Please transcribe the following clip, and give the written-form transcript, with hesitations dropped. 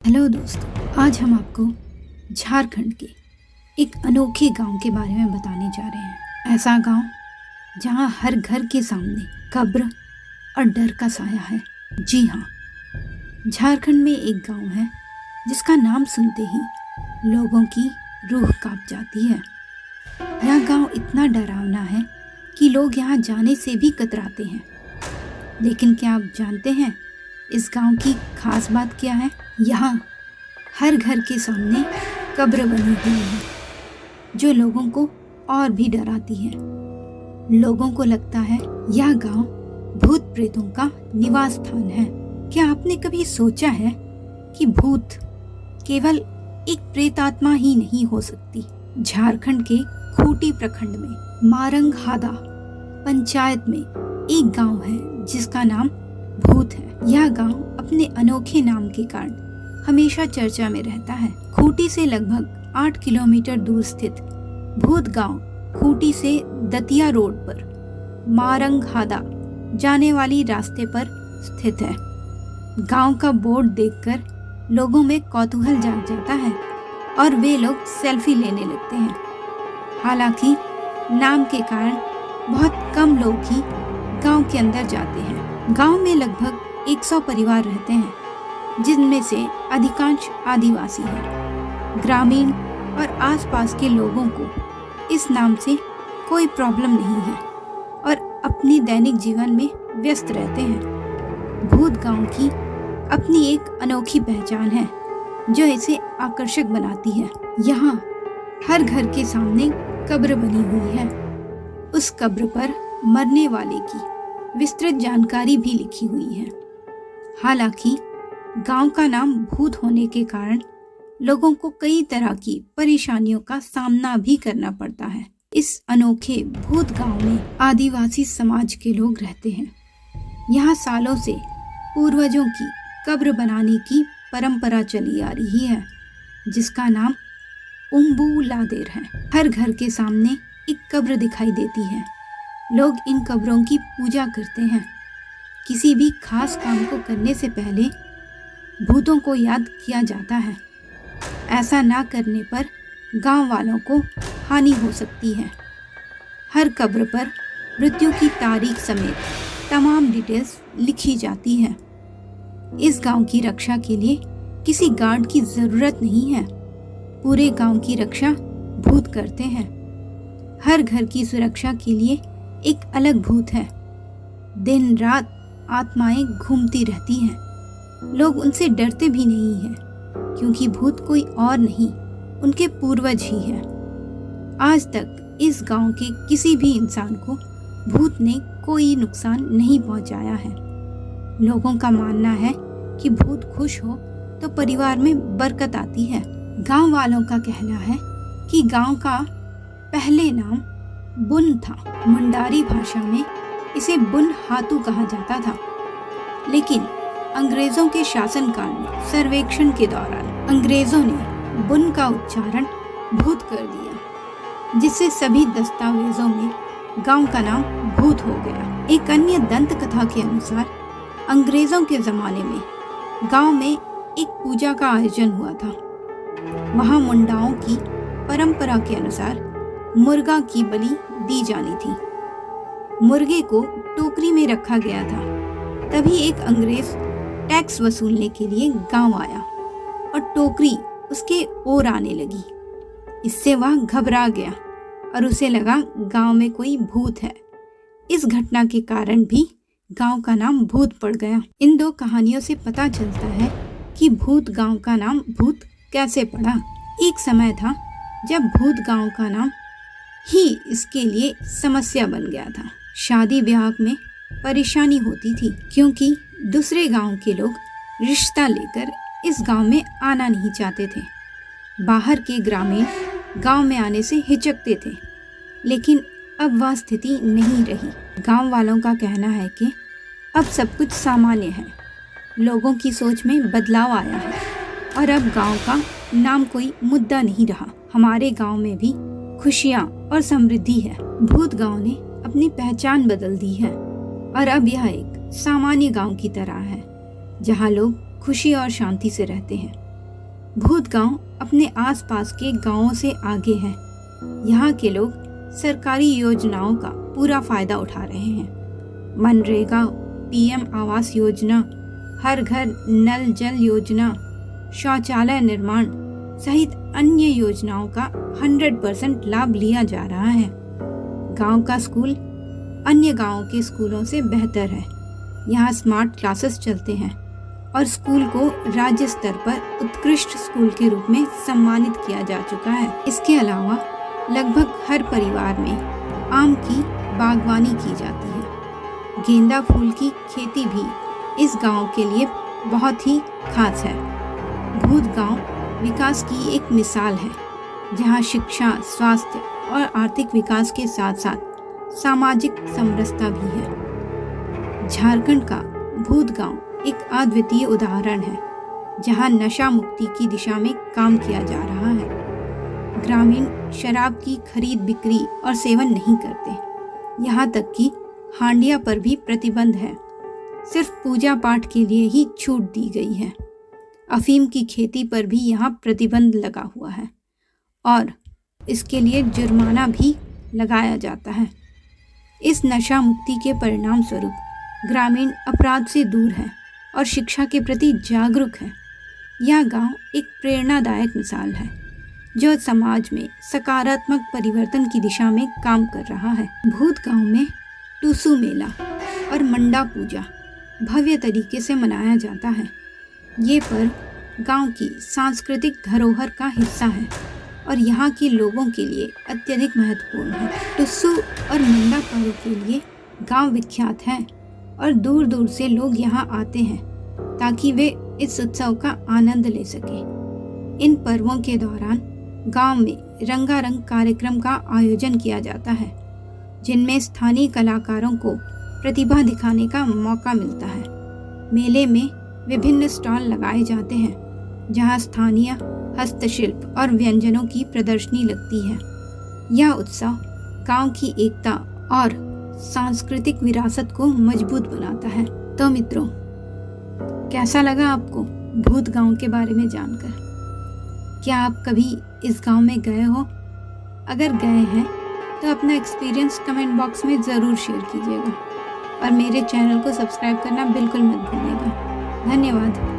Hello दोस्तों, आज हम आपको झारखंड के एक अनोखे गांव के बारे में बताने जा रहे हैं। ऐसा गांव जहां हर घर के सामने कब्र और डर का साया है। जी हाँ, झारखंड में एक गांव है जिसका नाम सुनते ही लोगों की रूह कांप जाती है। यह गांव इतना डरावना है कि लोग यहाँ जाने से भी कतराते हैं। लेकिन क्या आप जानते हैं इस गांव की खास बात क्या है? यहाँ हर घर के सामने कब्र बनी हुई है जो लोगों को और भी डराती है। लोगों को लगता है यह गांव भूत प्रेतों का निवास स्थान है। क्या आपने कभी सोचा है कि भूत केवल एक प्रेतात्मा ही नहीं हो सकती? झारखंड के खूंटी प्रखंड में मारंग हादा पंचायत में एक गांव है जिसका नाम भूत है। यह गांव अपने अनोखे नाम के कारण हमेशा चर्चा में रहता है। खूंटी से लगभग 8 किलोमीटर दूर स्थित भूत गांव खूंटी से दतिया रोड पर मारंग हादा जाने वाली रास्ते पर स्थित है। गांव का बोर्ड देखकर लोगों में कौतूहल जाग जाता है और वे लोग सेल्फी लेने लगते हैं। हालांकि नाम के कारण बहुत कम लोग ही गांव के अंदर जाते हैं। गांव में लगभग 100 परिवार रहते हैं जिनमें से अधिकांश आदिवासी हैं। ग्रामीण और आसपास के लोगों को इस नाम से कोई प्रॉब्लम नहीं है और अपनी दैनिक जीवन में व्यस्त रहते हैं। भूत गांव की अपनी एक अनोखी पहचान है जो इसे आकर्षक बनाती है। यहाँ हर घर के सामने कब्र बनी हुई है। उस कब्र पर मरने वाले की विस्तृत जानकारी भी लिखी हुई है। हालांकि गांव का नाम भूत होने के कारण लोगों को कई तरह की परेशानियों का सामना भी करना पड़ता है। इस अनोखे भूत गांव में आदिवासी समाज के लोग रहते हैं। यहाँ सालों से पूर्वजों की कब्र बनाने की परंपरा चली आ रही है जिसका नाम उम्बू लादेर है। हर घर के सामने एक कब्र दिखाई देती है। लोग इन कब्रों की पूजा करते हैं। किसी भी खास काम को करने से पहले भूतों को याद किया जाता है। ऐसा ना करने पर गांव वालों को हानि हो सकती है। हर कब्र पर मृत्यु की तारीख समेत तमाम डिटेल्स लिखी जाती है। इस गांव की रक्षा के लिए किसी गार्ड की जरूरत नहीं है। पूरे गांव की रक्षा भूत करते हैं। हर घर की सुरक्षा के लिए एक अलग भूत है। दिन रात आत्माएं घूमती रहती हैं। लोग उनसे डरते भी नहीं हैं क्योंकि भूत कोई और नहीं, उनके पूर्वज ही हैं। आज तक इस गांव के किसी भी इंसान को भूत ने कोई नुकसान नहीं पहुंचाया है। लोगों का मानना है कि भूत खुश हो तो परिवार में बरकत आती है। गांव वालों का कहना है कि गांव का पहले नाम बुन था। मुंडारी भाषा में इसे बुन हातू कहा जाता था। लेकिन अंग्रेजों के शासनकाल में सर्वेक्षण के दौरान अंग्रेजों ने बुन का उच्चारण भूत कर दिया, जिससे सभी दस्तावेजों में गांव का नाम भूत हो गया। एक अन्य दंत कथा के अनुसार अंग्रेजों के जमाने में गांव में एक पूजा का आयोजन हुआ था। वहां मुंडाओं की परंपरा के अनुसार मुर्गा की बलि दी जानी थी। मुर्गे को टोकरी में रखा गया था। तभी एक अंग्रेज टैक्स वसूलने के लिए गांव आया और टोकरी उसके ओर आने लगी। इससे वह घबरा गया और उसे लगा गांव में कोई भूत है। इस घटना के कारण भी गांव का नाम भूत पड़ गया। इन दो कहानियों से पता चलता है कि भूत गांव का नाम भूत कैसे पड़ा। एक समय था जब भूत गांव का नाम ही इसके लिए समस्या बन गया था। शादी ब्याह में परेशानी होती थी क्योंकि दूसरे गांव के लोग रिश्ता लेकर इस गांव में आना नहीं चाहते थे। बाहर के ग्रामीण गांव में आने से हिचकते थे। लेकिन अब वह स्थिति नहीं रही। गांव वालों का कहना है कि अब सब कुछ सामान्य है। लोगों की सोच में बदलाव आया है और अब गांव का नाम कोई मुद्दा नहीं रहा। हमारे गांव में भी खुशियाँ और समृद्धि है। भूत गांव ने अपनी पहचान बदल दी है और अब यह एक सामान्य गांव की तरह है जहां लोग खुशी और शांति से रहते हैं। भूत गांव अपने आसपास के गांवों से आगे है। यहाँ के लोग सरकारी योजनाओं का पूरा फायदा उठा रहे हैं। मनरेगा, पीएम आवास योजना, हर घर नल जल योजना, शौचालय निर्माण सहित अन्य योजनाओं का 100% लाभ लिया जा रहा है। गांव का स्कूल अन्य गांवों के स्कूलों से बेहतर है। यहाँ स्मार्ट क्लासेस चलते हैं और स्कूल को राज्य स्तर पर उत्कृष्ट स्कूल के रूप में सम्मानित किया जा चुका है। इसके अलावा लगभग हर परिवार में आम की बागवानी की जाती है। गेंदा फूल की खेती भी इस गांव के लिए बहुत ही खास है। भूत गांव विकास की एक मिसाल है, जहां शिक्षा, स्वास्थ्य और आर्थिक विकास के साथ साथ सामाजिक समरसता भी है। झारखंड का भूत गांव एक अद्वितीय उदाहरण है, जहां नशा मुक्ति की दिशा में काम किया जा रहा है। ग्रामीण शराब की खरीद बिक्री और सेवन नहीं करते। यहाँ तक कि हांडिया पर भी प्रतिबंध है। सिर्फ पूजा पाठ के लिए ही छूट दी गई है। अफीम की खेती पर भी यहाँ प्रतिबंध लगा हुआ है और इसके लिए जुर्माना भी लगाया जाता है। इस नशा मुक्ति के परिणाम स्वरूप ग्रामीण अपराध से दूर है और शिक्षा के प्रति जागरूक है। यह गांव एक प्रेरणादायक मिसाल है, जो समाज में सकारात्मक परिवर्तन की दिशा में काम कर रहा है। भूत गांव में टूसू मेला और मंडा पूजा भव्य तरीके से मनाया जाता है। ये पर्व गांव की सांस्कृतिक धरोहर का हिस्सा है और यहाँ के लोगों के लिए अत्यधिक महत्वपूर्ण है। टुस्सू और मंडा पर्व के लिए गांव विख्यात है और दूर दूर से लोग यहाँ आते हैं ताकि वे इस उत्सव का आनंद ले सकें। इन पर्वों के दौरान गांव में रंगारंग कार्यक्रम का आयोजन किया जाता है, जिनमें स्थानीय कलाकारों को प्रतिभा दिखाने का मौका मिलता है। मेले में विभिन्न स्टॉल लगाए जाते हैं, जहां स्थानीय हस्तशिल्प और व्यंजनों की प्रदर्शनी लगती है। यह उत्सव गांव की एकता और सांस्कृतिक विरासत को मजबूत बनाता है। तो मित्रों, कैसा लगा आपको भूत गांव के बारे में जानकर? क्या आप कभी इस गांव में गए हो? अगर गए हैं तो अपना एक्सपीरियंस कमेंट बॉक्स में ज़रूर शेयर कीजिएगा और मेरे चैनल को सब्सक्राइब करना बिल्कुल मत भूलिएगा। धन्यवाद।